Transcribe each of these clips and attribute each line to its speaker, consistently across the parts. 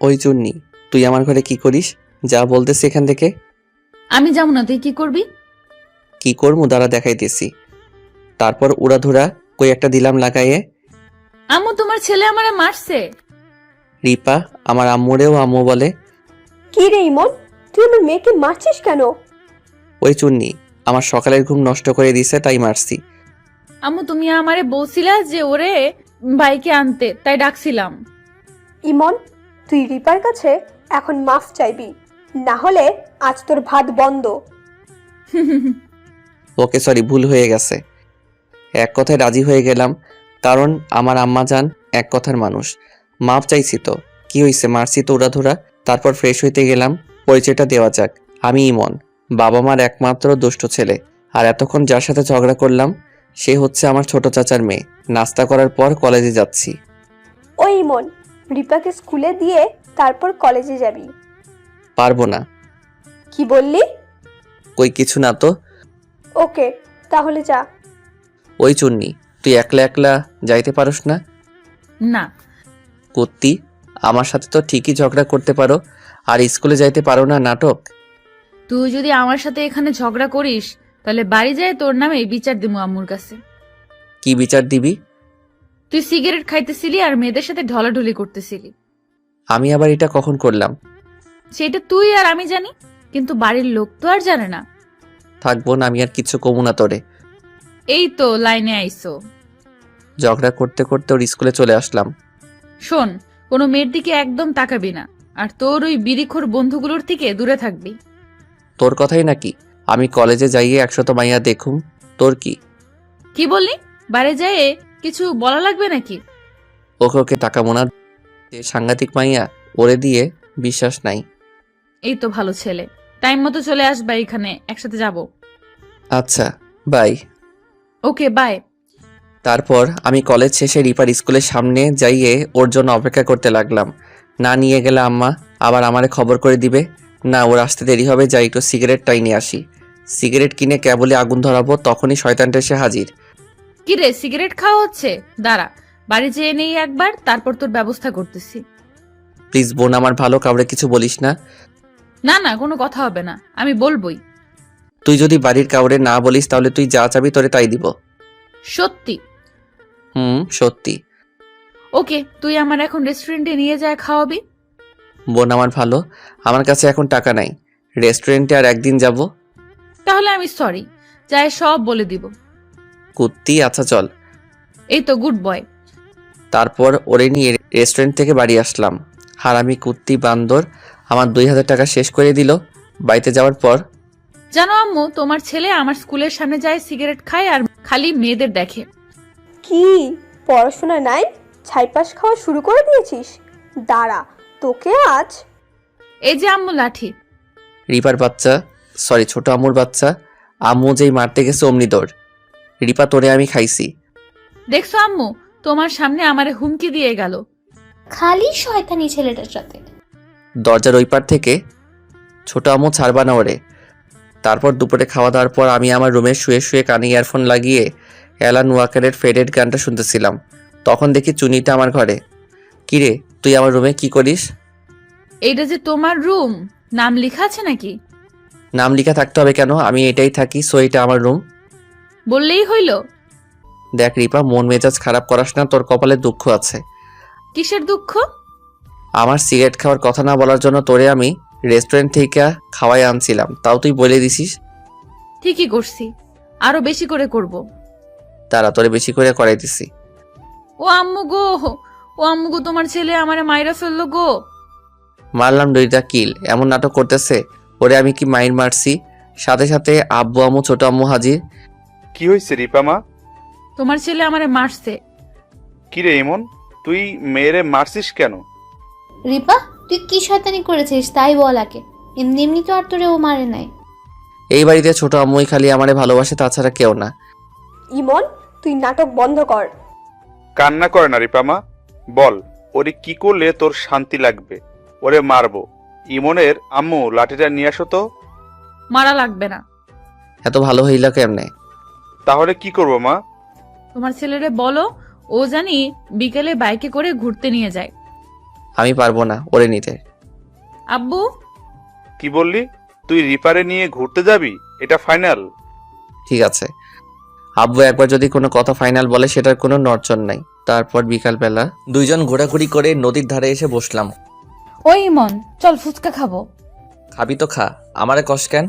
Speaker 1: ওই চুন্নি, তুই আমার ঘরে কি করিস? যা বলতেছি এখান থেকে।
Speaker 2: আমি যাবো না, তুই কি করবি?
Speaker 1: কি করবো দাঁড়া দেখাইতেছি। তারপর উড়াধুরা কই একটা দিলাম লাগাইয়ে।
Speaker 2: আম্মু, তোমার ছেলে আমারে মারছে।
Speaker 1: রিপা আমার আম্মুরেও আম্মু বলে।
Speaker 3: কি রে ইমন, তুই আমার মেয়েকে মারছিস কেন?
Speaker 1: ওই চুন্নি আমার সকালের ঘুম নষ্ট করে দিছে, তাই মারছি।
Speaker 2: আম্মু, তুমি আমারে বলছিলা যে ওরে বাইকে আনতে, তাই ডাকছিলাম।
Speaker 3: ইমন, তুই রিপার কাছে এখন মাফ চাইবি, না হলে আজ তোর ভাত বন্ধ।
Speaker 1: ওকে সরি, ভুল হয়ে গেছে। এক কথায় রাজি হয়ে গেলাম, কারণ আমার আম্মা জান এক কথার মানুষ। মাপ চাইছি তো কি হইছে, মারছি তো উড়াধুরা। তারপর ফ্রেশ হইতে গেলাম। পরিচয়টা দেওয়া যাক, আমি ইমন, বাবা মার একমাত্র দুষ্ট ছেলে। আর এতক্ষণ যার সাথে ঝগড়া করলাম সে হচ্ছে আমার ছোট চাচার মেয়ে। নাস্তা করার পর কলেজে যাচ্ছি।
Speaker 3: ওই ইমন, রিপাকে স্কুলে দিয়ে তারপর কলেজে যাবি।
Speaker 1: পারবো না।
Speaker 3: কি বললি?
Speaker 1: কই কিছু না তো।
Speaker 3: ওকে, তাহলে যা।
Speaker 1: ওই চুন্নি, তুই একলা একলা যাইতে পারোস না?
Speaker 2: না।
Speaker 1: কুত্তি, আমার সাথে তো ঠিকই ঝগড়া করতে পারো, আর স্কুলে যাইতে পারো না, নাটক।
Speaker 2: তুই যদি আমার সাথে এখানে ঝগড়া করিস তাহলে বাড়ি যায় তোর নামে বিচার দিমু আম্মুর কাছে।
Speaker 1: কি বিচার দিবি?
Speaker 2: তুই সিগারেট খাইতেছিলি আর মেয়েদের সাথে ঢলাঢলি করতেছিলি।
Speaker 1: আমি আবার এটা কখন করলাম?
Speaker 2: সেটা তুই আর আমি জানি, কিন্তু বাড়ির লোক তো আর জানে না।
Speaker 1: থাকবো না, আমি আর কিছু কমু না তোরে।
Speaker 2: এই তো লাইনে আইসো।
Speaker 1: ঝগড়া করতে করতে ওর স্কুলে চলে আসলাম।
Speaker 2: শোন, কোনো মেয়ের দিকে একদম তাকাবি না, আর তোর ওই বিড়িখোর বন্ধুগুলোর থেকে দূরে থাকবি।
Speaker 1: তোর কথাই নাকি? আমি কলেজে যাইয়ে 100 মাইয়া দেখুম, তোর কি?
Speaker 2: কি বললি? বাড়ি যায় কিছু বলা লাগবে নাকি?
Speaker 1: ওকে ওকে তাকাবো না, যে সাংঘাতিক মাইয়া, ওরে দিয়ে বিশ্বাস নাই।
Speaker 2: এই তো ভালো ছেলে, টাইম মতো চলে আসবা, এখানে একসাথে যাব।
Speaker 1: আচ্ছা বাই।
Speaker 2: Okay bye.
Speaker 1: তারপর আমি কলেজ শেষে রিপার স্কুলের সামনে যাইয়ে ওর জন্য অপেক্ষা করতে লাগলাম। না নিয়ে গেলে আম্মা আবার আমারে খবর করে দিবে। না, ওর আসতে দেরি হবে, যাই একটু সিগারেটটাই নিয়ে আসি। সিগারেট কিনে কেবলই আগুন ধরাবো, তখনই শয়তানটা এসে হাজির।
Speaker 2: কি রে, সিগারেট খাওয়া হচ্ছে? দাঁড়া, বাড়ি যেয়ে নেই একবার, তারপর তোর ব্যবস্থা করতেছি।
Speaker 1: প্লিজ বোন, আমার ভালো, কাউরে কিছু বলিস না।
Speaker 2: না না, কোনো কথা হবে না, আমি বলবোই।
Speaker 1: তুই যদি বাড়ির কাউরে না বলিস তাহলে তুই যা চাবি তোরে তাই দিব।
Speaker 2: সত্যি?
Speaker 1: সত্যি।
Speaker 2: ওকে, তুই আমার এখন রেস্টুরেন্টে নিয়ে যায় খাওয়াবি।
Speaker 1: বোন আমার ভালো, আমার কাছে এখন টাকা নাই। রেস্টুরেন্টে আর একদিন যাব।
Speaker 2: তাহলে আমি সরি, যায় সব বলে দিব।
Speaker 1: কুত্তি, আচ্ছা চল।
Speaker 2: এই তো গুড বয়।
Speaker 1: তারপর ওরে নিয়ে রেস্টুরেন্ট থেকে বাড়ি আসলাম। হারামি কুত্তি বান্দর আমার 2000 টাকা শেষ করে দিল। বাড়িতে যাওয়ার পর
Speaker 2: জানো আম্মু, তোমার ছেলে আমার স্কুলের সামনে যায়, সিগারেট খায় আর খালি মেয়েদের দেখে।
Speaker 3: কি পড়াশোনা নাই, ছাইপাস খাওয়া শুরু করে দিয়েছিস? দাঁড়া, তোকে আজ।
Speaker 2: এই যে আম্মু লাঠি।
Speaker 1: রিপার বাচ্চা, সরি ছোট আম্মুর বাচ্চা, আম্মু যেই মারতে গেছে অমনি দৌড়। রিপা তোরে আমি খাইছি।
Speaker 2: দেখছো আম্মু, তোমার সামনে আমারে হুমকি দিয়ে গেল।
Speaker 4: খালি শয়তানি ছেলেটার সাথে।
Speaker 1: দরজার ওই পার থেকে ছোট আম্মু ছাড়বা না ওরে। তারপর দুপুরে খাওয়া দাওয়ার পর আমি আমার রুমে শুয়ে শুয়ে কানে ইয়ারফোন লাগিয়ে অ্যালান ওয়াকারের ফেডেড গানটা শুনতেছিলাম। তখন দেখি চুনিটা আমার ঘরে। কিরে, তুই আমার রুমে কি করিস?
Speaker 2: এইটা যে তোমার রুম, নাম লেখা আছে নাকি?
Speaker 1: নাম লিখা থাকতে হবে কেন? আমি এটাই থাকি, সো এটা আমার রুম।
Speaker 2: বললেই হইল।
Speaker 1: দেখ রিপা, মন মেজাজ খারাপ করাস না, তোর কপালে দুঃখ আছে।
Speaker 2: কিসের দুঃখ?
Speaker 1: আমার সিগারেট খাওয়ার কথা না বলার জন্য তোরে আমি রেস্টুরেন্ট থেকে খাওয়াই আনছিলাম, তাও তুই বলে দিছিস।
Speaker 2: ঠিকই করছি, আরো বেশি করে করব।
Speaker 1: তারা তোরে বেশি করে করাই দিছি।
Speaker 2: ও আম্মু গো, ও আম্মু গো, তোমার ছেলে আমারে মাইরা ফেললো গো।
Speaker 1: মারলাম দুইটা কিল, এমন নাটক করতেছে। ওরে আমি কি মাইর মারছি? সাথে সাথে আব্বু আম্মু ছোট আম্মু হাজির।
Speaker 5: কি হয়েছে রিপা মা?
Speaker 2: তোমার ছেলে আমারে মারছে।
Speaker 5: কিরে ইমন, তুই মেয়েরে মারছিস কেন?
Speaker 4: রিপা, তুই কি শয়তানি করেছিস তাই বল আগে। এমনি এমনি তো আর তোরে ও মারে নাই।
Speaker 1: এই বাড়িতে ছোট আম্মুই খালি আমারে ভালোবাসে, তাছাড়া কেউ না।
Speaker 3: ইমন, তুই নাটক বন্ধ কর।
Speaker 5: কান্না করে না রিপা মা, বল ওরে কি করলে তোর শান্তি লাগবে? ওরে মারবো। ইমনের আম্মু লাঠিটা নিয়ে আসো তো।
Speaker 2: মারা লাগবে না।
Speaker 1: এত ভালো হইল কেমনে?
Speaker 5: তাহলে কি করবো মা?
Speaker 2: তোমার ছেলেরে বলো ও জানি বিকেলে বাইকে করে ঘুরতে নিয়ে যায়।
Speaker 1: আমি পারবো না ওরে নিতে।
Speaker 2: আব্বু,
Speaker 5: কি বললি? তুই রিপারে নিয়ে ঘুরতে যাবি? এটা ফাইনাল?
Speaker 1: ঠিক আছে, আব্বু একবার যদি কোনো কথা ফাইনাল বলে সেটার কোনো নড়চড় নাই। তারপর বিকালবেলা দুইজন ঘোরাঘুরি করে নদীর ধারে এসে বসলাম।
Speaker 2: ওই ইমন, চল ফুচকা খাবো।
Speaker 1: খাবি তো খা, আমারে কস কেন?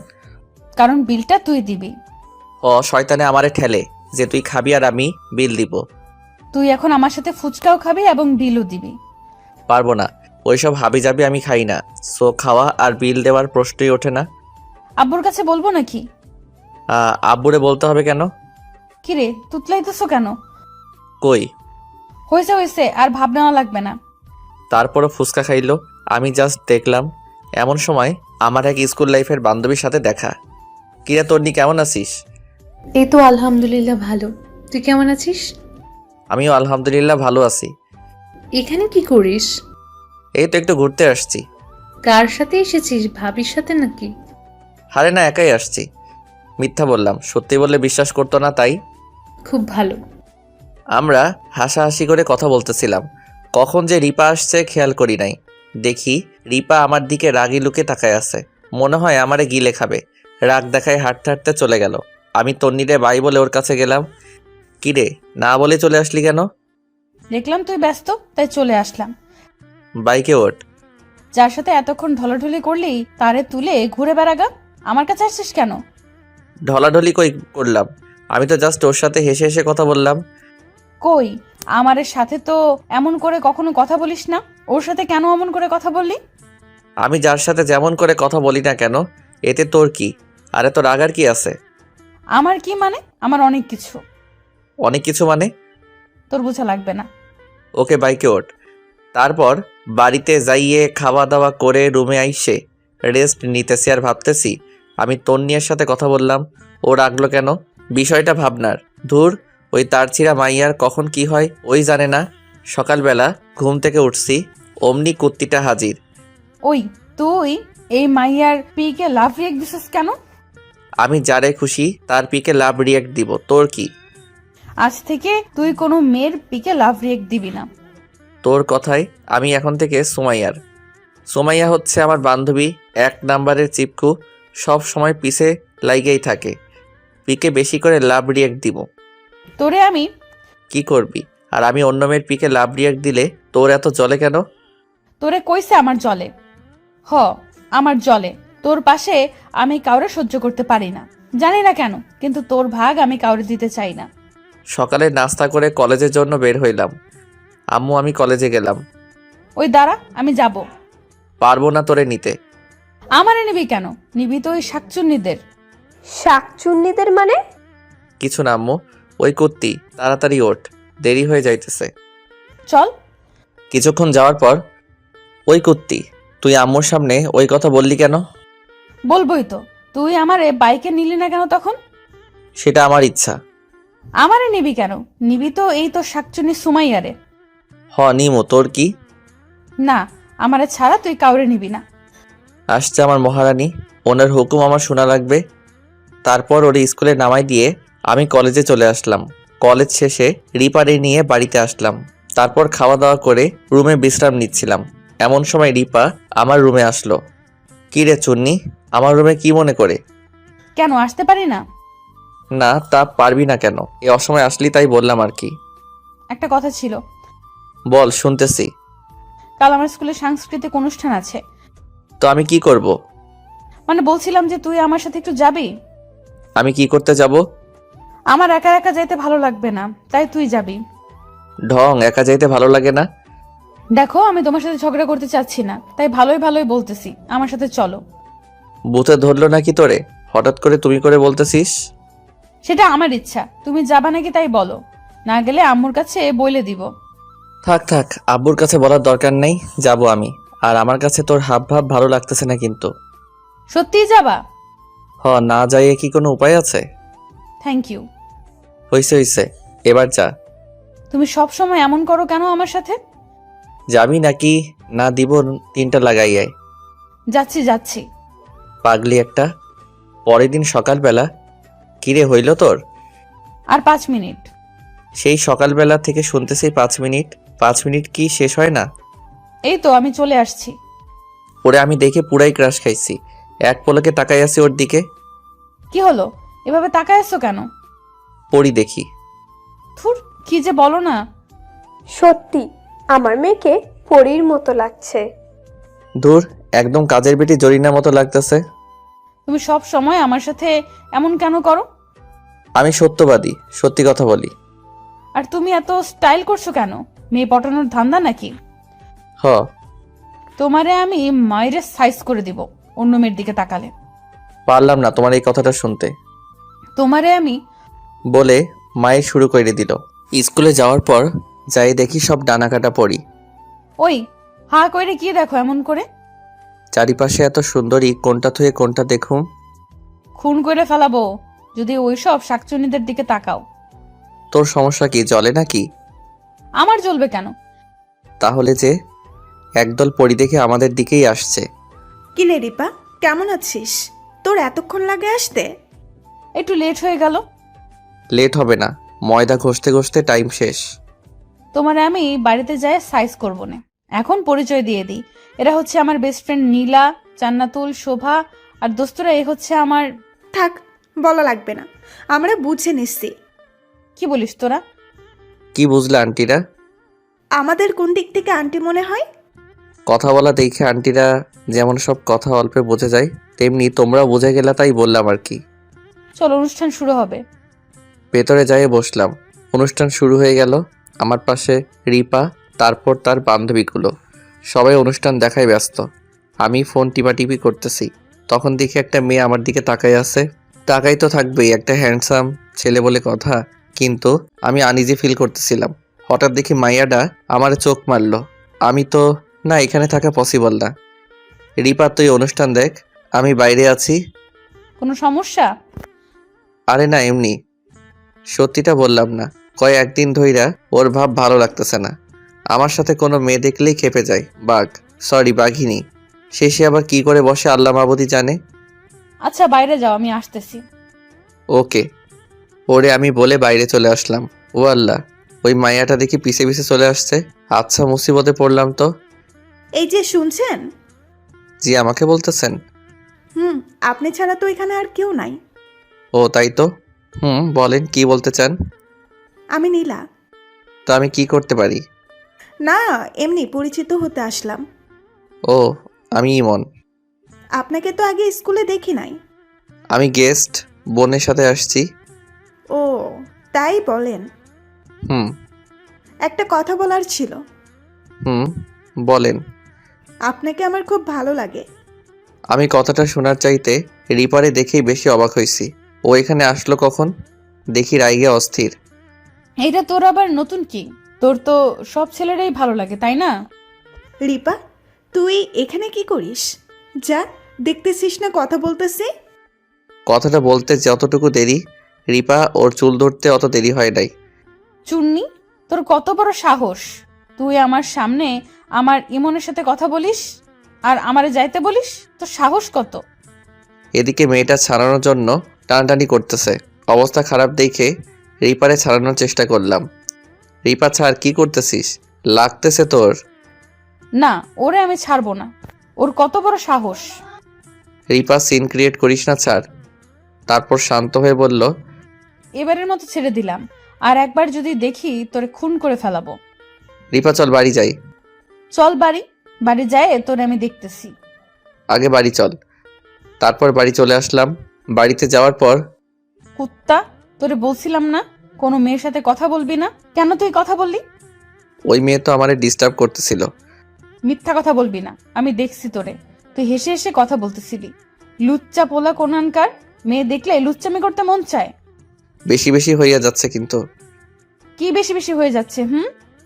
Speaker 2: কারণ বিলটা তুই দিবি।
Speaker 1: শয়তানে আমারে ঠেলে যে তুই খাবি আর আমি বিল দিব।
Speaker 2: তুই এখন আমার সাথে ফুচকাও খাবি এবং বিলও দিবি।
Speaker 1: পারবো না, ওইসব হাবি যাবি আমি খাই না। সো খাওয়া আর বিল দেওয়ার প্রশ্নই ওঠে না।
Speaker 2: আব্বুর কাছে বলবো নাকি?
Speaker 1: আব্বুরে বলতে হবে কেন?
Speaker 2: কিরে তুতলাইতেছো কেন?
Speaker 1: কই?
Speaker 2: হয়েছে হয়েছে, আর ভাব নেওয়া লাগবে না।
Speaker 1: তারপরও ফুচকা খাইলো। আমি জাস্ট দেখলাম। এমন সময় আমার এক স্কুল লাইফের বান্ধবীর সাথে দেখা। কিরে তন্নি, কেমন আছিস?
Speaker 6: এই তো আলহামদুলিল্লাহ ভালো। তুই কেমন আছিস?
Speaker 1: আমিও আলহামদুলিল্লাহ ভালো আছি।
Speaker 6: এখানে কি করিস?
Speaker 1: এই তো একটু ঘুরতে আসছি।
Speaker 6: কার সাথে এসেছিস? ভাবির সাথে নাকি?
Speaker 1: হারে না, একাই আসছি। মিথ্যা বললাম, সত্যি বললে বিশ্বাস করতো না, তাই।
Speaker 6: খুব ভালো।
Speaker 1: আমরা হাসাহাসি করে কথা বলতেছিলাম। কখন যে রিপা আসছে খেয়াল করি নাই। দেখি রিপা আমার দিকে রাগি লুকে তাকায় আছে। মনে হয় আমারে গিলে খাবে। রাগ দেখায় হাঁটতে হাঁটতে চলে গেল। আমি তন্নিরে বাই বলে ওর কাছে গেলাম। কিরে, না বলে চলে আসলি কেন?
Speaker 2: দেখলাম তুই ব্যস্ত, তাই চলে আসলাম।
Speaker 1: বাইকে ওঠ।
Speaker 2: যার সাথে এতক্ষণ ঢলাঢলি করলি তারে তুলে ঘুরে বেড়াগা। আমার কাছে আসছিস কেন?
Speaker 1: ঢলাঢলি কই করলাম? আমি তো জাস্ট ওর সাথে হেসে হেসে কথা বললাম।
Speaker 2: কই, আমারের সাথে তো এমন করে কখনো কথা বলিস না। ওর সাথে কেন এমন করে কথা বললি?
Speaker 1: আমি যার সাথে যেমন করে কথা বলি না কেন, এতে তোর কি? আরে তোর রাগার কি আছে?
Speaker 2: আমার কি মানে? আমার অনেক কিছু।
Speaker 1: অনেক কিছু মানে?
Speaker 2: তোর বোঝা লাগবে না।
Speaker 1: ওকে, বাইকে ওঠ। তারপর বাড়িতে যাইয়ে খাওয়া দাওয়া করে রুমে আইসে রেস্ট নিতেছি আর ভাবতেছি আমি তন্নিয়ার সাথে কথা বললাম, ও রাগলো কেন। বিষয়টা ভাবনার। ধুর, ওই তার ছিঁড়া মাইয়ার কখন কি হয় ওই জানে না। সকালবেলা ঘুম থেকে উঠছি, অমনি কুত্তিটা হাজির।
Speaker 2: ওই তুই এই মাইয়ার পিকে লাভ রিয়েক্ট দিছিস কেন?
Speaker 1: আমি যারে খুশি তার পিকে লাভ রিয়াক্ট দিব, তোর কি?
Speaker 2: আজ থেকে তুই কোনো মেয়ের পিকে লাভ রিয়েক্ট দিবি না।
Speaker 1: তোর কথায় আমি এখন থেকে সুমাইয়ার। সুমাইয়া হচ্ছে আমার বান্ধবী, 1 নাম্বারের চিপকু। সব সময় পিছে লাইগেই থাকে। পিকে বেশি করে লাভ রিয়াক্ট দিব।
Speaker 2: তোরে আমি
Speaker 1: কি করবি? আর আমি অন্য মেয়ের পিকে লাভ রিয়াক্ট দিলে তোর এত জলে কেন?
Speaker 2: তোরে কইছে আমার জলে। আমার জলে। তোর পাশে আমি কাউরে সহ্য করতে পারি না, জানি না কেন, কিন্তু তোর ভাগ আমি কাউরে দিতে চাই না।
Speaker 1: সকালে নাস্তা করে কলেজের জন্য বের হইলাম। আম্মু, আমি কলেজে গেলাম।
Speaker 2: ওই দাঁড়া, আমি যাব।
Speaker 1: পারবো না তোরে নিতে।
Speaker 2: আমারে নিবি কেন? নিবি তো ওই শাকচুন্নিদের।
Speaker 3: শাকচুন্নিদের মানে?
Speaker 1: কিছু না আম্মু, ওই কুত্তি। তাড়াতাড়ি ওঠ, দেরি হয়ে যাইতেছে।
Speaker 2: চল।
Speaker 1: কিছুক্ষণ যাওয়ার পর, ওই কুত্তি, তুই আম্মুর সামনে ওই কথা বললি কেন?
Speaker 2: বলবোই তো। তুই আমারে বাইকে নিলি না কেন তখন?
Speaker 1: সেটা আমার ইচ্ছা।
Speaker 2: আমারে নিবি কেন? নিবি তো এই তো শাকচুন্নি সুমাইয়ারে।
Speaker 1: নিমো, তোর কি?
Speaker 2: না, আমারে ছাড়া তুই কাউরে নিবি না।
Speaker 1: আসছে আমার মহারানী, ওনার হুকুম আমার শোনা লাগবে। তারপর ওর স্কুলে নামাই দিয়ে আমি কলেজে চলে আসলাম। কলেজ শেষে রিপারে নিয়ে বাড়িতে আসলাম। তারপর খাওয়া দাওয়া করে রুমে বিশ্রাম নিচ্ছিলাম। এমন সময় রিপা আমার রুমে আসলো। কি রে চুন্নি, আমার রুমে কি মনে করে?
Speaker 2: কেন আসতে পারি না?
Speaker 1: না, তা পারবি না কেন? এই অসময় আসলি তাই বললাম আর কি।
Speaker 2: একটা কথা ছিল।
Speaker 1: বল, শুনতেছি।
Speaker 2: কাল আমার স্কুলে সাংস্কৃতিক অনুষ্ঠান আছে।
Speaker 1: তো আমি কি করব?
Speaker 2: মানে বলছিলাম যে তুই আমার সাথে একটু যাবি।
Speaker 1: আমি কি করতে যাব?
Speaker 2: আমার একা একা যাইতে ভালো লাগবে না, তাই তুই যাবি।
Speaker 1: ঢং, একা যাইতে ভালো লাগে না।
Speaker 2: দেখো, আমি তোমার সাথে ঝগড়া করতে চাচ্ছি না, তাই ভালোই ভালোই বলতেছি, আমার সাথে চলো।
Speaker 1: বুথে ধরলো নাকি তোরে? হঠাৎ করে তুমি করে বলতেছিস।
Speaker 2: সেটা আমার ইচ্ছা, তুমি যাবা নাকি তাই বলো। না গেলে আম্মুর কাছে বইলে দিব।
Speaker 1: থাক থাক, আব্বুর কাছে বলার দরকার নেই, যাব আমি। আর আমার কাছে তোর হাব ভাব ভালো লাগতেছে না কিন্তু।
Speaker 2: সত্যিই যাবা?
Speaker 1: না যাইয়ে কি কোনো উপায় আছে?
Speaker 2: Thank you.
Speaker 1: হইছে হইছে, এবার যা।
Speaker 2: তুমি সব সময় এমন করো কেন আমার সাথে?
Speaker 1: যাবি নাকি না দিব 3টা লাগাইয়াই?
Speaker 2: যাচ্ছি যাচ্ছি।
Speaker 1: পাগলি একটা। পরের দিন সকালবেলা, কিরে হইল তোর?
Speaker 2: আর 5 মিনিট।
Speaker 1: সেই সকালবেলা থেকে শুনতেছি 5 মিনিট 5 মিনিট, কি শেষ হয় না?
Speaker 2: এই তো আমি চলে আসছি।
Speaker 1: ওরে আমি দেখে পুরাই ক্রাশ খাইছি। এক পলকে তাকাই আছি ওর দিকে।
Speaker 2: কি হলো, এভাবে তাকায় আছো কেন?
Speaker 1: পড়ি দেখি।
Speaker 2: থুর, কি যে বলো না।
Speaker 3: সত্যি আমার মেয়েকে পরীর মতো লাগছে।
Speaker 1: দূর, একদম কাজের বেটি জরিনার মতো লাগতেছে।
Speaker 2: তুমি সব সময় আমার সাথে এমন কেন করো?
Speaker 1: আমি সত্যবাদী, সত্যি কথা বলি।
Speaker 2: আর তুমি এত স্টাইল করছো কেন? মেয়ে পটানোর ধান্দা নাকি?
Speaker 1: হ।
Speaker 2: তোমারে আমি মায়ের সাইজ করে দিব অন্য মেয়ের দিকে তাকালে।
Speaker 1: পারলাম না তোমার এই কথাটা শুনতে।
Speaker 2: তোমারে আমি
Speaker 1: বলে মায়ের শুরু করে দিল। স্কুলে যাওয়ার পর যাই দেখি সব ডানা কাটা পড়ি।
Speaker 2: ওই হা কইরে কি দেখো এমন করে?
Speaker 1: চারিপাশে এত সুন্দরী, কোনটা থুয়ে কোনটা দেখুম।
Speaker 2: খুন করে ফেলাবো যদি ওইসব শাকচুনিদের দিকে তাকাও।
Speaker 1: তোর সমস্যা কি, জলে নাকি?
Speaker 2: আমার জ্বলবে কেন?
Speaker 1: তাহলে যে একদল পরি দেখে আমাদের দিকেই আসছে।
Speaker 7: কি রে রিপা, কেমন আছিস? তোর এতক্ষণ লাগে আসতে?
Speaker 2: একটু লেট হয়ে গেল।
Speaker 1: লেট হবে না, ময়দা ঘষতে ঘষতে টাইম শেষ।
Speaker 2: তোমারে আমি বাড়িতে যাই সাইজ করবো না। এখন পরিচয় দিয়ে দিই, এরা হচ্ছে আমার বেস্ট ফ্রেন্ড নীলা, জান্নাতুল, শোভা আর দোস্তরা এই হচ্ছে আমার।
Speaker 7: থাক, বলা লাগবে না, আমরা বুঝে নিচ্ছি।
Speaker 2: কি বলিস তোরা?
Speaker 1: কি বুঝলে আন্টিরা?
Speaker 7: আমাদের কোন দিক থেকে আন্টি মনে হয়?
Speaker 1: কথা বলা দেখে আন্টিরা যেমন সব কথা অল্পে বোঝা যায়, তেমনি তোমরাও বুঝে গেলা, তাই বললাম আর কি।
Speaker 2: চল অনুষ্ঠান শুরু হবে।
Speaker 1: ভেতরে যাই বসলাম। অনুষ্ঠান শুরু হয়ে গেল। আমার পাশে রিপা, তারপর তার বান্ধবীগুলো। সবাই অনুষ্ঠান দেখায় ব্যস্ত। আমি ফোন টিপাটিপি করতেছি। তখন দেখি একটা মেয়ে আমার দিকে তাকাই আছে। তাকাই তো থাকবেই, একটা হ্যান্ডসাম ছেলে বলে কথা। কিন্তু আমি আনইজি ফিল করতেছিলাম। হঠাৎ দেখি মাইয়াডা আমার চোখ মারলো। আমি তো না, এখানে থাকা পসিবল না। রিপা তুই অনুষ্ঠান দেখ, আমি বাইরে আছি।
Speaker 2: কোনো সমস্যা?
Speaker 1: আরে না, এমনি। সত্যিটা বললাম না, একদিন ধইরা ওর ভাব ভালো লাগতেছে না। আমার সাথে কোনো মেয়ে দেখলেই খেপে যায়। বাঘিনী। শেষে আবার কি করে বসে আল্লাহ মাবুদি জানে।
Speaker 2: আচ্ছা বাইরে যাও, আমি আসতেছি।
Speaker 1: ওকে। ওরে আমি বলে বাইরে চলে আসলাম। ও আল্লাহ, ওই মাইয়াটা দেখি পিছে পিছে চলে আসছে। আচ্ছা, মুসিবতে পড়লাম তো।
Speaker 7: এই যে শুনছেন?
Speaker 1: জি, আমাকে বলতেছেন?
Speaker 7: আপনি ছাড়া তো এখানে আর কেউ নাই।
Speaker 1: ও তাই তো। বলেন, কি বলতে চান?
Speaker 7: আমি নীলা।
Speaker 1: তো আমি কি করতে পারি?
Speaker 7: না, এমনি পরিচিত হতে আসলাম।
Speaker 1: ও, আমি ইমন।
Speaker 7: আপনাকে তো আগে স্কুলে দেখি নাই।
Speaker 1: আমি গেস্ট, বোনের সাথে আসছি।
Speaker 7: ও তাই বলেন।
Speaker 1: হুম।
Speaker 7: একটা কথা বলার ছিল।
Speaker 1: বলেন।
Speaker 7: আপনাকে আমার খুব ভালো লাগে।
Speaker 1: আমি কথাটা শোনার চাইতে রিপারে দেখেই বেশি অবাক হয়েছি। ও এখানে আসলো কখন? দেখি রাইগে অস্থির।
Speaker 2: এইটা তোর আবার নতুন কি? তোর তো সব ছেলেরাই ভালো লাগে, তাই না?
Speaker 7: রিপা, তুই এখানে কি করিস? যা, দেখতেছিস না কথা বলতেছি।
Speaker 1: কথাটা বলতে যতটুকু দেরি, রিপা ওর চুল ধরতে অত দেরি হয় নাই।
Speaker 2: চুন্নি, তোর কত বড় সাহস! তুই আমার সামনে আমার ইমনের সাথে কথা বলিস আর আমারে যাইতে বলিস? তোর সাহস কত!
Speaker 1: এদিকে মেয়েটা ছাড়ানোর জন্য টানাটানি করতেছে। অবস্থা খারাপ দেখে রিপারে ছাড়ানোর চেষ্টা করলাম। রিপা ছাড়, কি করতেছিস? লাগতেছে তোর।
Speaker 2: না, ওরে আমি ছাড়বো না। ওর কত বড় সাহস!
Speaker 1: রিপা সিন ক্রিয়েট করিস না, ছাড়। তারপর শান্ত হয়ে বলল,
Speaker 2: এবারের মতো ছেড়ে দিলাম, আর একবার যদি দেখি তোরে খুন করে ফেলাবো।
Speaker 1: রিপা চল বাড়ি যাই।
Speaker 2: চল বাড়ি। বাড়ি যায় তোরে আমি দেখতেছি।
Speaker 1: আগে বাড়ি চল। তারপর বাড়ি চলে আসলাম। বাড়িতে যাওয়ার পর
Speaker 2: কুত্তা, তোরে বলছিলাম না কোনো মেয়ের সাথে কথা বলবি না? কেন তুই কথা বললি?
Speaker 1: ওই মেয়ে তো আমারে ডিস্টার্ব করতেছিল।
Speaker 2: মিথ্যা কথা বলবি না, আমি দেখছি তোরে। তুই হেসে হেসে কথা বলতেছিলি। লুচ্চা পোলা কোনানকার। মেয়ে দেখলে লুচ্চামি করতে মন চায়।
Speaker 1: বেশি বেশি হইয়া যাচ্ছে কিন্তু।
Speaker 2: কি বেশি বেশি হয়ে যাচ্ছে?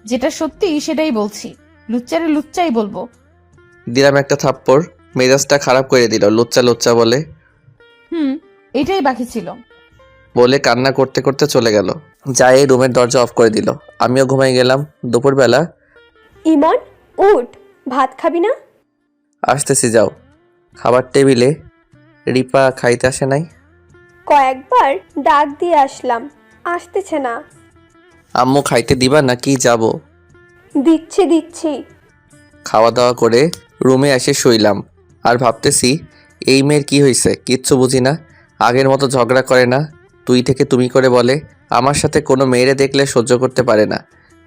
Speaker 2: যেটা সত্যি সেটাই বলছি। লুচ্চারে লুচ্চাই বলবো।
Speaker 1: দিলাম একটা থাপ্পড়, মেজাজটা খারাপ করে দিল। লুচ্চা লুচ্চা বলে
Speaker 2: এটাই বাকি ছিল।
Speaker 1: বলে কান্না করতে করতে চলে গেল। যাই রুমের দরজা অফ করে দিল। আমিও ঘুমাই গেলাম। দুপুরবেলা
Speaker 3: ইমন, উঠ, ভাত খাবি না?
Speaker 1: আসতেছি, যাও। খাবার টেবিলে রিপা খাইতে আসে নাই।
Speaker 3: কয়েকবার ডাক দিয়ে আসলাম, আসতেছে না।
Speaker 1: আম্মু খাইতে দিবা নাকি যাব?
Speaker 3: দিচ্ছি।
Speaker 1: খাওয়া দাওয়া করে রুমে এসে শুইলাম আর ভাবতেছি এই মেয়ের কি হয়েছে, কিচ্ছু বুঝি না। আগের মতো ঝগড়া করে না, তুই থেকে তুমি করে বলে। আমার সাথে কোনো মেয়েরে দেখলে সহ্য করতে পারে না।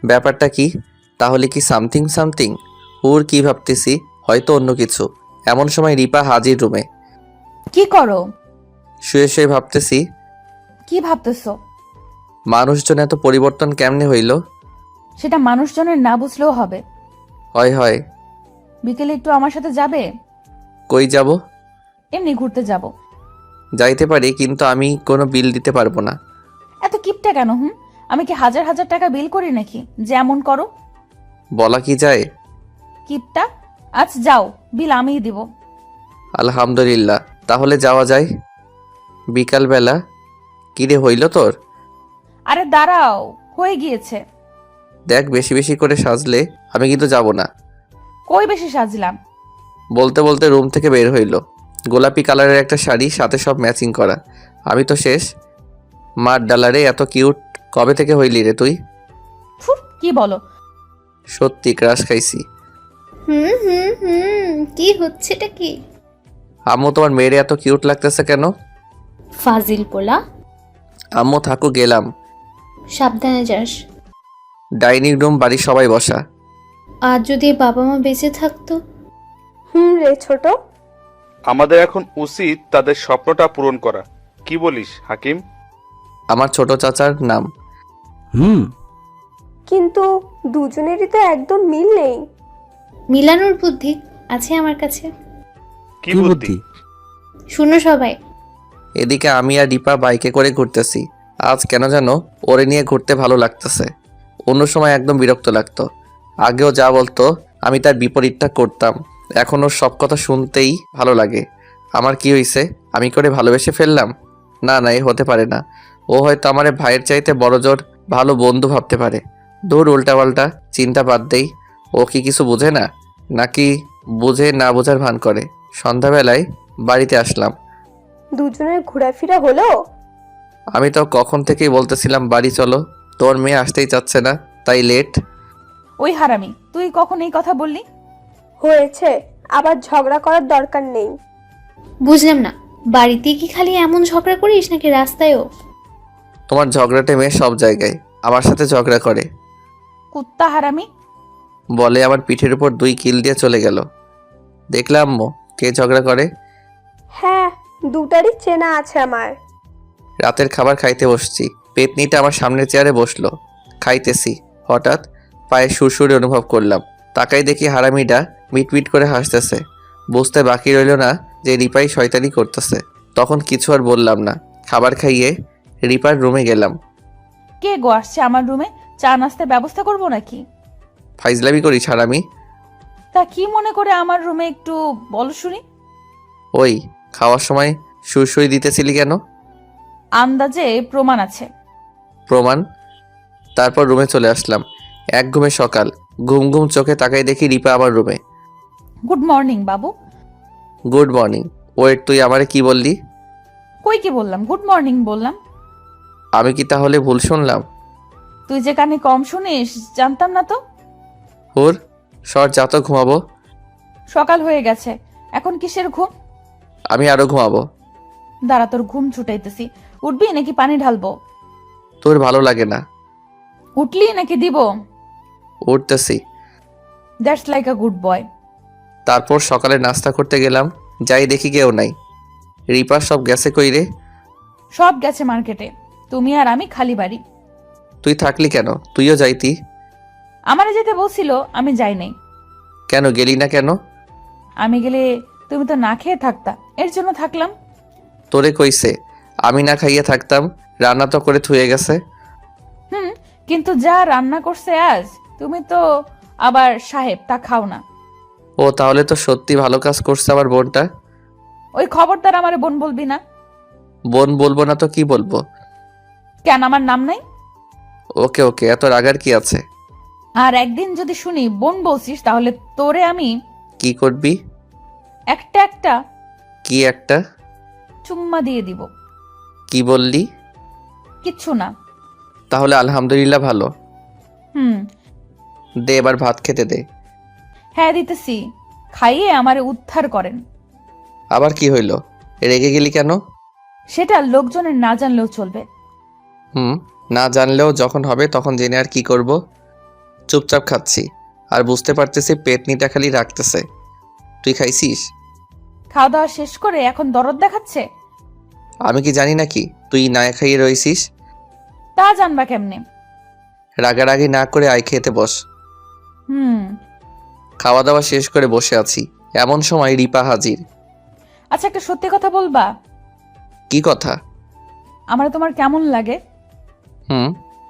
Speaker 1: ব্যাপারটা কি? তাহলে কি সামথিং সামথিং? ওর কি ভাবতেছি, হয়তো অন্য কিছু। এমন সময় রিপা হাজির রুমে।
Speaker 2: কি করো?
Speaker 1: শুয়ে শুয়ে ভাবতেছি
Speaker 2: কি ভাবতেছো?
Speaker 1: মানুষজন এত পরিবর্তন কেমনে হইল?
Speaker 2: সেটা মানুষজনের না বুঝলেও হবে।
Speaker 1: হয় হয়।
Speaker 2: বিকেলে একটু আমার সাথে যাবে?
Speaker 1: কই যাব?
Speaker 2: এমনি ঘুরতে যাব।
Speaker 1: যাইতে পারি, কিন্তু আমি কোনো বিল দিতে পারবো না।
Speaker 2: এত কিপটা কেন? আমি কি হাজার হাজার টাকা বিল করি নাকি যে এমন করো?
Speaker 1: বলা কি যায়?
Speaker 2: কিপটা? আজ যাও, বিল আমিই দিব।
Speaker 1: আলহামদুলিল্লাহ, তাহলে যাওয়া যায়। বিকালবেলা। কিরে হইল তোর?
Speaker 2: আরে দাঁড়াও, হয়ে গিয়েছে।
Speaker 1: দেখ, বেশি বেশি করে সাজলে আমি কিন্তু যাব না।
Speaker 2: কই বেশি সাজলাম?
Speaker 1: বলতে বলতে রুম থেকে বের হইল। গোলাপি কালারের একটা শাড়ি, সাথে সব ম্যাচিং করা। আমি তো শেষ। মার ডালারে, এত কিউট কবে থেকে হইলি রে তুই?
Speaker 2: ফুর, কি বলো?
Speaker 1: সত্যি ক্রাশ খাইছি।
Speaker 4: কি হচ্ছেটা কি?
Speaker 1: আম্মু, তোমার মেয়েরে এত কিউট লাগতেছে কেন?
Speaker 4: ফাজিল পোলা।
Speaker 1: আম্মু থাকু, গেলাম।
Speaker 4: সাবধানে যাস।
Speaker 1: ডাইনিং রুম, বাড়ির সবাই বসা।
Speaker 4: আর যদি বাবা মা বেঁচে থাকতো?
Speaker 3: রে ছোট।
Speaker 5: আমাদের এখন উচিত তাদের স্বপ্নটা পূরণ করা। কি বলিস হাকিম?
Speaker 1: আমার ছোট চাচার নাম।
Speaker 3: কিন্তু দুজনেরই তো একদম মিল নেই।
Speaker 4: মিলানোর বুদ্ধি আছে আমার কাছে।
Speaker 5: কি বুদ্ধি?
Speaker 4: শুনো সবাই।
Speaker 1: এদিকে আমি আর রিপা বাইকে করে ঘুরতেছি। আজ কেন যেন ওরে নিয়ে ঘুরতে ভালো লাগতেছে। অন্য সময় একদম বিরক্ত লাগতো। আগেও যা বলতো আমি তার বিপরীতটা করতাম। এখন ওর সব কথা শুনতেই ভালো লাগে। আমার কি হয়েছে? আমি করে ভালোবেসে ফেললাম? না না, এ হতে পারে না। ও হয়তো আমার ভাইয়ের চাইতে বড় জোর ভালো বন্ধু ভাবতে পারে। দূর, উল্টাপাল্টা চিন্তা বাদ দেই। ও কি কিছু বোঝে না, নাকি বুঝে না বোঝার ভান করে? সন্ধ্যাবেলায় বাড়িতে আসলাম।
Speaker 3: দুজনের ঘোরাফেরা হলো?
Speaker 1: আমি তো কখন থেকেই বলতেছিলাম বাড়ি চলো, তোর মেয়ে আসতেই চাচ্ছে না, তাই লেট।
Speaker 2: ওই হারামি, তুই কখন এই কথা বললি?
Speaker 3: হয়েছে, আবার ঝগড়া করার দরকার নেই।
Speaker 4: বুঝলাম না, বাড়িতে কি খালি এমন ঝগড়া করিস নাকি রাস্তায়ও?
Speaker 1: তোমার ঝগড়াটে মেয়ে সব জায়গায় আমার সাথে ঝগড়া করে।
Speaker 2: কুত্তা হারামি।
Speaker 1: বলে আমার পিঠের উপর 2 কিল দিয়ে চলে গেল। দেখলাম আম্মু, কে ঝগড়া করে।
Speaker 3: হ্যাঁ, দুটারই চেনা আছে আমার।
Speaker 1: রাতের খাবার খাইতে বসছি। পেতনিটা আমার সামনের চেয়ারে বসলো। খাইতেছি, হঠাৎ পায়ে সুরসুরি অনুভব করলাম। তাকাই দেখি হারামিটা মিটমিট করে হাসতেছে। বুঝতে বাকি রইল না যে রিপাই শয়তানি করতেছে। তখন কিছু আর বললাম না। খাবার খাইয়ে রিপার রুমে গেলাম।
Speaker 2: কে গো আসছে আমার রুমে? চা নাস্তার ব্যবস্থা করবো নাকি?
Speaker 1: ফাইজলামি করিস হারামি?
Speaker 2: তা কি মনে করে আমার রুমে একটু বলো শুনি।
Speaker 1: ওই খাওয়ার সময় সুরসুরি দিতেছিলি কেন?
Speaker 2: আন্দাজে প্রমাণ আছে।
Speaker 1: প্রমাণ? তারপর রুমে চলে আসলাম। এক ঘুমে সকাল। ঘুম ঘুম চোখে তাকাই দেখি রিপা আমার রুমে।
Speaker 2: গুড মর্নিং বাবু।
Speaker 1: Good morning. ওয়েট, তুই আমারে কি বললি?
Speaker 2: কই কি বললাম? গুড মর্নিং বললাম।
Speaker 1: আমি কি তাহলে ভুল শুনলাম?
Speaker 2: তুই যে কানে কম শুনিস জানতাম না তো।
Speaker 1: হুর, সর যা তো, ঘুমাবো।
Speaker 2: সকাল হয়ে গেছে, এখন কিসের ঘুম?
Speaker 1: আমি আরো ঘুমাবো।
Speaker 2: দাঁড়া, তোর ঘুম ছুটাইতেছি। উঠবি নাকি পানি ঢালবো?
Speaker 1: তোর ভালো লাগে না?
Speaker 2: উঠলি নাকি দিব?
Speaker 1: উঠতেছি।
Speaker 2: That's like a good boy.
Speaker 1: তারপর সকালে নাস্তা করতে গেলাম। যাই দেখি কেউ নাই। রিপা সব গেছে কই রে?
Speaker 2: সব গেছে মার্কেটে, তুমি আর আমি খালি বাড়ি।
Speaker 1: তুই থাকলি কেন? তুইও যাইতি।
Speaker 2: আমারে যেতে বলছিল, আমি যাই নাই।
Speaker 1: কেন গেলি না কেন?
Speaker 2: আমি গেলে তুমি তো না খেয়ে থাকতা, এর জন্য থাকলাম।
Speaker 1: তোরে কইছে আমি না খাইয়ে থাকতাম? রান্না তো করে থুয়ে গেছে।
Speaker 2: কিন্তু যা রান্না করছে আজ, তুমি তো আবার সাহেব, তা খাও না।
Speaker 1: ও তাহলে তো সত্যি ভালো কাজ করছে আমার বোনটা।
Speaker 2: ওই খবরদার আমারে বোন বলবি না।
Speaker 1: বোন বলবো না তো কি বলবো?
Speaker 2: কেন, আমার নাম নাই?
Speaker 1: ওকে ওকে, এত রাগার কি আছে?
Speaker 2: আর একদিন যদি শুনি বোন বলছিস, তাহলে তোরে আমি
Speaker 1: কি করবি?
Speaker 2: একটা একটা
Speaker 1: কি একটা?
Speaker 2: চুম্মা দিয়ে দিব।
Speaker 1: কি বললি?
Speaker 2: কিচ্ছু না।
Speaker 1: তাহলে আলহামদুলিল্লাহ ভালো।
Speaker 2: হুম।
Speaker 1: দে এবার ভাত খেতে দে।
Speaker 2: হ্যাঁ দিতেছি, খাইয়ে আমারে উদ্ধার করেন।
Speaker 1: আবার কি হইল? রেগে গেলি কেন?
Speaker 2: সেটা লোকজনের না জানলেও চলবে।
Speaker 1: না জানলেও যখন হবে তখন জেনে আর কি করব? চুপচাপ খাচ্ছি, আর বুঝতে পারতেছি পেটনিটা খালি রাখতেছে। তুই খাইছিস?
Speaker 2: খাওয়া দাওয়া শেষ করে এখন দরদ দেখাচ্ছে।
Speaker 1: আমি কি জানি নাকি তুই না খাইয়ে রইছিস?
Speaker 2: তা জানবা কেমনে?
Speaker 1: রাগারাগি না করে আয় খেতে বস।
Speaker 2: হুম।
Speaker 1: খাওয়া দাওয়া শেষ করে বসে আছি, এমন সময় রিপা হাজির।
Speaker 2: আচ্ছা, একটা সত্যি কথা বলবা?
Speaker 1: কি কথা?
Speaker 2: আমার তোমার কেমন লাগে?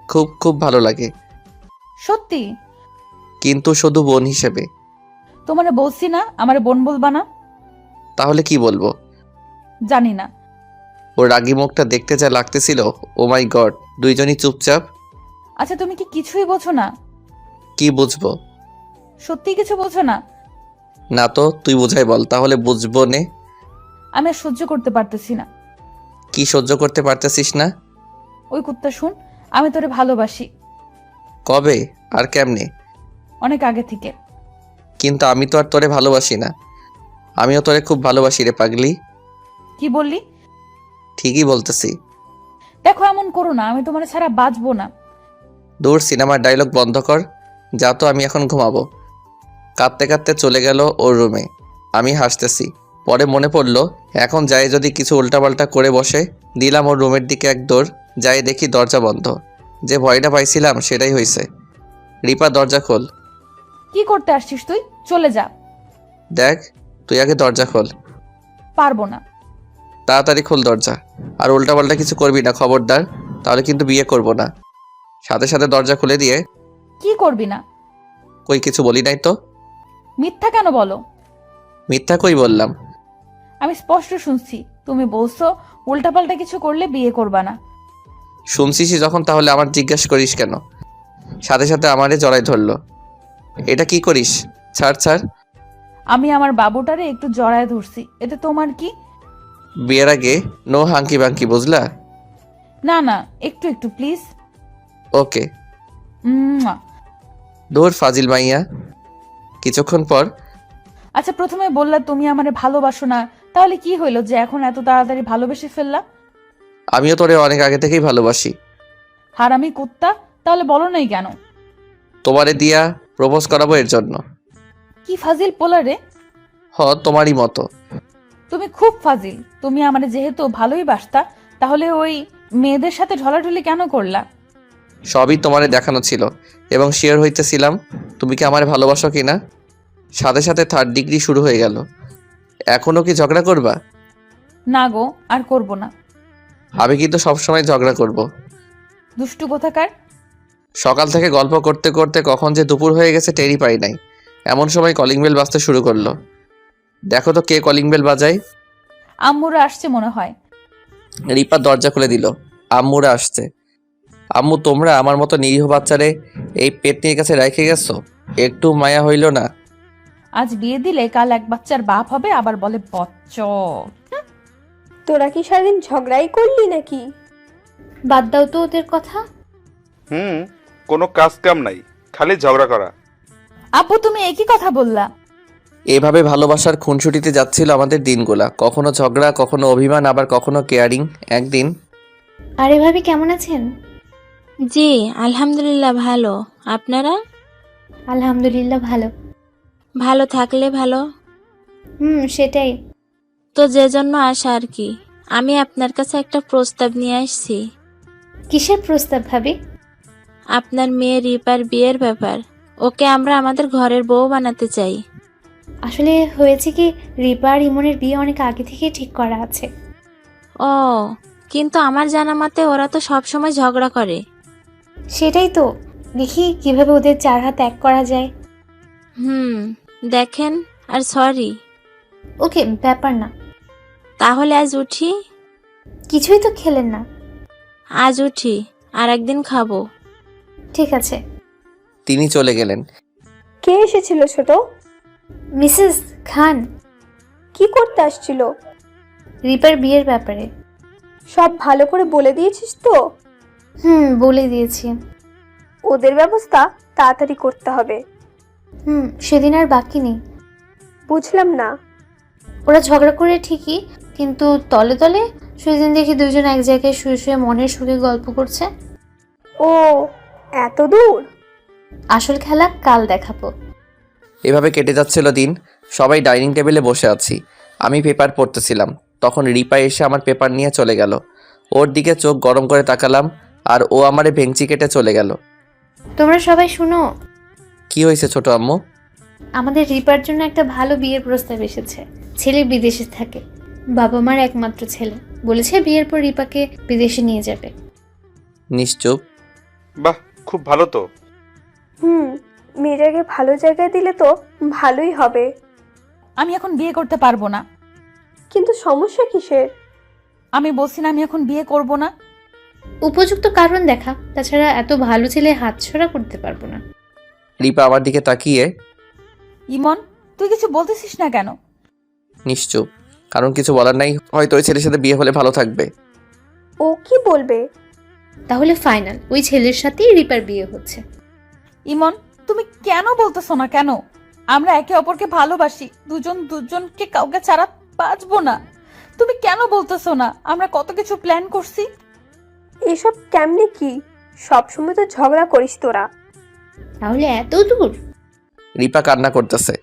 Speaker 1: খুব খুব ভালো লাগে,
Speaker 2: সত্যি?
Speaker 1: কিন্তু শুধু বোন হিসেবে।
Speaker 2: তোমারে বলছি না আমারে বোন বলবা না?
Speaker 1: তাহলে কি বলবো?
Speaker 2: জানি না।
Speaker 1: ওর রাগি মুখটা দেখতে যা লাগতেছিল, ও মাই গড। দুইজনই চুপচাপ।
Speaker 2: আচ্ছা, তুমি কি কিছুই বোঝো না?
Speaker 1: কি বুঝবো?
Speaker 2: সত্যি কিছু বোঝো না?
Speaker 1: না তো, তুই বুঝাই বল, তাহলে বুঝবো নে।
Speaker 2: আমি আর সহ্য করতে পারতেছি না।
Speaker 1: কি সহ্য করতে পারতেছিস না?
Speaker 2: ওই কুত্তা শুন, আমি তোরে ভালোবাসি।
Speaker 1: কবে আর কেমনে?
Speaker 2: অনেক আগে থেকে।
Speaker 1: কিন্তু আমি তো আর তোরে ভালোবাসি না। আমিও তোরে খুব ভালোবাসি রে পাগলি।
Speaker 2: কি বললি?
Speaker 1: ঠিকই বলতেছি।
Speaker 2: দেখো, এমন করো না, আমি তোমার ছাড়া বাঁচবো না।
Speaker 1: দূর, সিনেমার ডায়লগ বন্ধ কর। যা তো, আমি এখন ঘুমাবো। কাঁদতে কাঁদতে চলে গেল ওর রুমে। আমি হাসতেছি। পরে মনে পড়লো, এখন যাই যদি কিছু উল্টাপাল্টা করে বসে। দিলাম ওর রুমের দিকে এক দৌড়। যাই দেখি দরজা বন্ধ। যে ভয়টা পাইছিলাম সেটাই হয়েছে। রিপা, দরজা খোল।
Speaker 2: কি করতে আসছিস তুই? চলে যা।
Speaker 1: দেখ, তুই আগে দরজা খোল।
Speaker 2: পারবো না।
Speaker 1: তাড়াতাড়ি খোল দরজা। আর উল্টাপাল্টা কিছু করবি না, খবরদার। তাহলে কিন্তু বিয়ে করব না। সাথে সাথে দরজা খুলে দিয়ে।
Speaker 2: কি করবি না?
Speaker 1: কই কিছু বলি নাই তো।
Speaker 2: মিথ্যা কেন বলো?
Speaker 1: মিথ্যা কই বললাম?
Speaker 2: আমি স্পষ্ট শুনছি তুমি বলছো উল্টাপাল্টা কিছু করলে বিয়ে করবা না।
Speaker 1: শুনছিসই যখন, তাহলে আমার জিজ্ঞেস করিস কেন? সাথে সাথে আমারে জড়াই ধরলো। এটা কি করিস? ছাড় ছাড়।
Speaker 2: আমি আমার বাবুটারে একটু জড়ায় ধরছি, এতে তোমার কি?
Speaker 1: বিয়ের আগে নো হাঙ্কি বাঙ্কি, বুঝলা?
Speaker 2: না না, একটু একটু প্লিজ।
Speaker 1: ওকে। দূর ফাজিল মাইয়া। কিছুক্ষণ পর।
Speaker 2: আচ্ছা, প্রথমে বললা তুমি আমারে ভালোবাসো না, তাহলে কি হইলো যে এখন এত তাড়াতাড়ি ভালোবেসে ফেললা?
Speaker 1: আমিও তোরে অনেক আগে থেকেই ভালোবাসি।
Speaker 2: হারামি কুত্তা, তাহলে বলো নাই কেন?
Speaker 1: তোমারে দিয়া প্রপোজ করাবো এর জন্য।
Speaker 2: কি ফাজিল পোলা রে!
Speaker 1: তোমারই মতো।
Speaker 2: তুমি খুব ফাজিল। তুমি আমারে যেহেতু ভালোই বাসতা, তাহলে ওই মেয়েদের সাথে ঢলাঢলি কেন করলা?
Speaker 1: সবই তোমারে দেখানো ছিল, এবং শিওর হইতেছিলাম তুমি কি আমারে ভালোবাসো কিনা। সাথে সাথে 3rd ডিগ্রি শুরু হয়ে গেল। এখনো কি ঝগড়া করবা?
Speaker 2: না গো, আর করব না।
Speaker 1: আমি কিন্তু সবসময় ঝগড়া করব।
Speaker 2: দুষ্টু কোথাকার।
Speaker 1: সকাল থেকে গল্প করতে করতে কখন যে দুপুর হয়ে গেছে টেরই পাই নাই। এমন সময় কলিং বেল বাজতে শুরু করলো। দেখো তো কে কলিং বেল বাজায়।
Speaker 2: আম্মুরা আসছে মনে হয়।
Speaker 1: রিপা দরজা খুলে দিল। আম্মুরা আসছে। আম্মু, তোমরা আমার মতো নিরীহ বাচ্চারে এই পেটনির কাছে রেখে গেছো? একটু মায়া হইল না?
Speaker 2: আজ বিয়ে দিলে কাল এক বাচ্চার বাপ হবে, আবার বলে বচ্চ।
Speaker 3: তোরা কি সারাদিন ঝগড়াই করলি নাকি?
Speaker 4: বাদ দাও তো ওদের কথা।
Speaker 5: কোনো কাজ কাম নাই, খালি ঝগড়া করা।
Speaker 2: আব্বু, তুমি একই কথা বললা।
Speaker 1: এভাবে ভালোবাসার খুনসুটিতে যাচ্ছিল আমাদের দিনগুলা। কখনো ঝগড়া, কখনো অভিমান, আবার কখনো কেয়ারিং। একদিন।
Speaker 4: আরে ভাবি, কেমন আছেন?
Speaker 8: জি আলহামদুলিল্লাহ ভালো। আপনারা?
Speaker 4: আলহামদুলিল্লাহ ভালো।
Speaker 8: ভালো থাকলে ভালো।
Speaker 4: সেটাই
Speaker 8: তো যে জন্য আসা আর কি। আমি আপনার কাছে একটা প্রস্তাব নিয়ে আসছি।
Speaker 4: কিসের প্রস্তাব ভাবি?
Speaker 8: আপনার মেয়ে রিপার বিয়ের ব্যাপার। ওকে আমরা আমাদের ঘরের বউ বানাতে চাই।
Speaker 4: আসলে হয়েছে কি, রিপা আর ইমনের বিয়ে অনেক আগে থেকে ঠিক করা আছে।
Speaker 8: ও, কিন্তু আমার জানা মতে ওরা তো সবসময় ঝগড়া করে।
Speaker 4: সেটাই তো, দেখি কিভাবে ওদের 4 হাত এক করা যায়।
Speaker 8: দেখেন। আর সরি।
Speaker 4: ওকে, ব্যাপার না।
Speaker 8: তাহলে আজ উঠি?
Speaker 4: কিছুই তো খেলেন না।
Speaker 8: আজ উঠি, আর একদিন খাবো।
Speaker 4: ঠিক আছে।
Speaker 1: তিনি চলে গেলেন।
Speaker 3: কে এসেছিল ছোট?
Speaker 4: মিসেস খান।
Speaker 3: কি করতে আসছিল?
Speaker 4: রিপার বিয়ের ব্যাপারে।
Speaker 3: সব ভালো করে বলে দিয়েছিস তো?
Speaker 4: বলে দিয়েছি।
Speaker 3: ওদের ব্যবস্থা তাড়াতাড়ি করতে হবে।
Speaker 4: সেদিন আর বাকি নেই।
Speaker 3: বুঝলাম না।
Speaker 4: ওরা ঝগড়া করে ঠিকই, কিন্তু তলে তলে সেদিন দেখি দুজন এক জায়গায় শুয়ে শুয়ে মনের সুখে গল্প করছে।
Speaker 3: ও, এত দূর?
Speaker 4: আসল খেলা কাল দেখাবো।
Speaker 1: এভাবে কেটে যাচ্ছিল দিন। সবাই ডাইনিং টেবিলে বসে আছি, আমি পেপার পড়তেছিলাম। তখন রিপা এসে আমার পেপার নিয়ে চলে গেল। ওর দিকে চোখ গরম করে তাকালাম, আর ও আমারে ভেঙচি কেটে চলে গেল।
Speaker 4: তোমরা সবাই শুনো,
Speaker 1: কি হয়েছে ছোট আম্মু?
Speaker 4: আমাদের রিপার জন্য একটা ভালো বিয়ের প্রস্তাব এসেছে। ছেলে বিদেশে থাকে, বাবা মার একমাত্র ছেলে। বলেছে বিয়ের পর রিপাকে বিদেশে নিয়ে যাবে।
Speaker 1: নিশ্চুপ।
Speaker 5: বাহ, খুব ভালো তো।
Speaker 3: মেয়েটাকে ভালো জায়গায় দিলে তো ভালোই হবে।
Speaker 2: আমি এখন বিয়ে করতে পারবো না।
Speaker 3: কিন্তু সমস্যা কিসের?
Speaker 2: আমি বলছি না আমি এখন বিয়ে করব না।
Speaker 4: উপযুক্ত কারণ দেখা, তাছাড়া এত ভালো ছেলে হাতছাড়া করতে পারবো না।
Speaker 1: রিপা আমার দিকে তাকিয়ে,
Speaker 2: ইমন, তুই কিছু বলতেছিস না কেন?
Speaker 1: নিশ্চুপ। কারণ কিছু বলার নাই, হয়তো ওই ছেলের সাথে বিয়ে হলে ভালো থাকবে।
Speaker 3: ও কি বলবে?
Speaker 4: তাহলে ফাইনাল, ওই ছেলের সাথেই রিপার বিয়ে হচ্ছে।
Speaker 2: ইমন, তুমি কেন বলতেছো না কেন? আমরা একে অপরকে ভালোবাসি, দুজন দুজনকে কাউকে ছাড়া বাঁচবো না। তুমি কেন বলতেছো না? আমরা কত কিছু প্ল্যান করছি।
Speaker 3: এসব কেমনে কি? সবসময় তো ঝগড়া করিস তোরা।
Speaker 4: তাহলে এত দূর?
Speaker 1: রিপা কান্না করতেছে।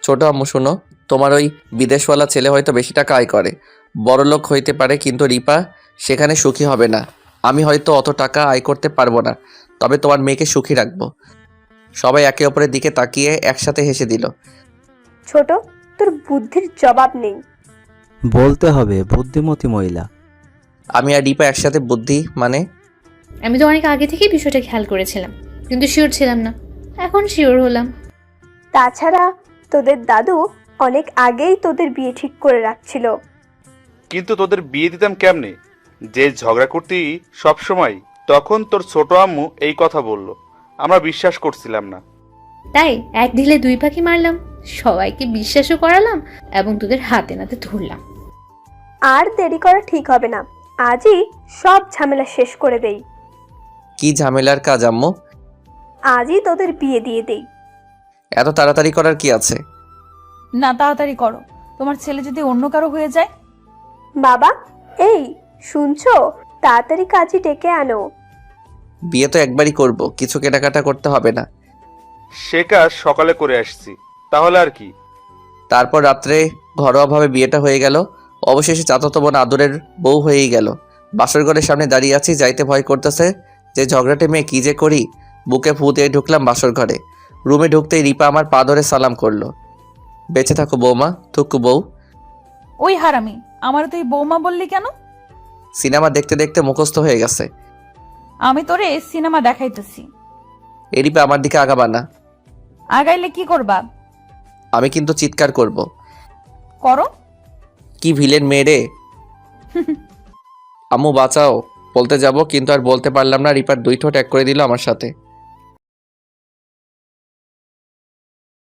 Speaker 1: ছোট আম্মু শোনো, তোমার ওই বিদেশওয়ালা ছেলে হয়তো বেশি টাকা আয় করে, বড়লোক হইতে পারে, কিন্তু রিপা সেখানে সুখী হবে না। আমি হয়তো অত টাকা আয় করতে পারবো না, তবে তোমার মেয়েকে সুখী রাখবো। সবাই একে অপরের দিকে তাকিয়ে একসাথে হেসে দিল।
Speaker 3: ছোট, তোর বুদ্ধির জবাব নেই।
Speaker 9: বলতে হবে বুদ্ধিমতী মহিলা।
Speaker 1: আমি আর রিপা একসাথে বুদ্ধি মানে?
Speaker 4: আমি তো অনেক আগে থেকেই বিষয়টা খেয়াল করেছিলাম, কিন্তু শিওর ছিলাম না। এখন শিওর হলাম।
Speaker 3: তাছাড়া তোদের দাদু অনেক আগেই তোদের বিয়ে ঠিক করে রাখছিল।
Speaker 5: কিন্তু তোদের বিয়ে দিতাম কেমনে? যে ঝগড়া করতি সব সময়, তখন তোর ছোট আম্মু এই কথা বলল, আমরা বিশ্বাস করছিলাম না।
Speaker 4: তাই এক ঢিলে দুই পাখি মারলাম, সবাইকে বিশ্বাসও করালাম এবং তোদের হাতে নাতে ধরলাম।
Speaker 3: আর দেরি করা ঠিক হবে না, আজই সব ঝামেলা শেষ করে দেই।
Speaker 1: কি ঝামেলার কাজ আম্মু?
Speaker 3: আজই তোদের বিয়ে দিয়ে দেই।
Speaker 1: এত তাড়াতাড়ি করার কি আছে?
Speaker 2: না, তাড়াতাড়ি করো, তোমার ছেলে যদি অন্য কারো হয়ে যায়।
Speaker 3: বাবা, এই শুনছো? তাড়াতাড়ি কাজই ডেকে আনো।
Speaker 1: বিয়ে তো একবারই করব, কিছু কেনাকাটা করতে হবে না।
Speaker 5: সে কাজ সকালে করে আসছি, তাহলে আর কি।
Speaker 1: তারপর রাত্রে ঘরোয়াভাবে বিয়েটা হয়ে গেল। অবশেষে চাচাতো বোন আদরের বউ হয়েই গেল। বাসর ঘরের সামনে দাঁড়িয়ে আছি, যাইতে ভয় করতেছে যে ঝগড়াটে মেয়ে কি যে করি। বুকে ফু দিয়ে ঢুকলাম বাসর ঘরে। রুমে ঢুকতেই রিপা আমার পা ধরে সালাম করলো। বেঁচে থাকো বৌমা, থুকু বউ।
Speaker 2: ওই হারামি, আমার তুই বৌমা বললি কেন?
Speaker 1: সিনেমা দেখতে দেখতে মুখস্থ হয়ে গেছে।
Speaker 2: আমি তোরে সিনেমা দেখাইতেছি।
Speaker 1: এ রিপা আমার দিকে আগাবা না।
Speaker 2: আগাইলে কি করবা?
Speaker 1: আমি কিন্তু চিৎকার করব।
Speaker 2: করো।
Speaker 1: কি ভিলেন মেয়ে রে! আম্মু বাঁচাও বলতে যাব, কিন্তু আর বলতে পারলাম না। রিপার দুই ঠোঁট এক করে দিল আমার সাথে।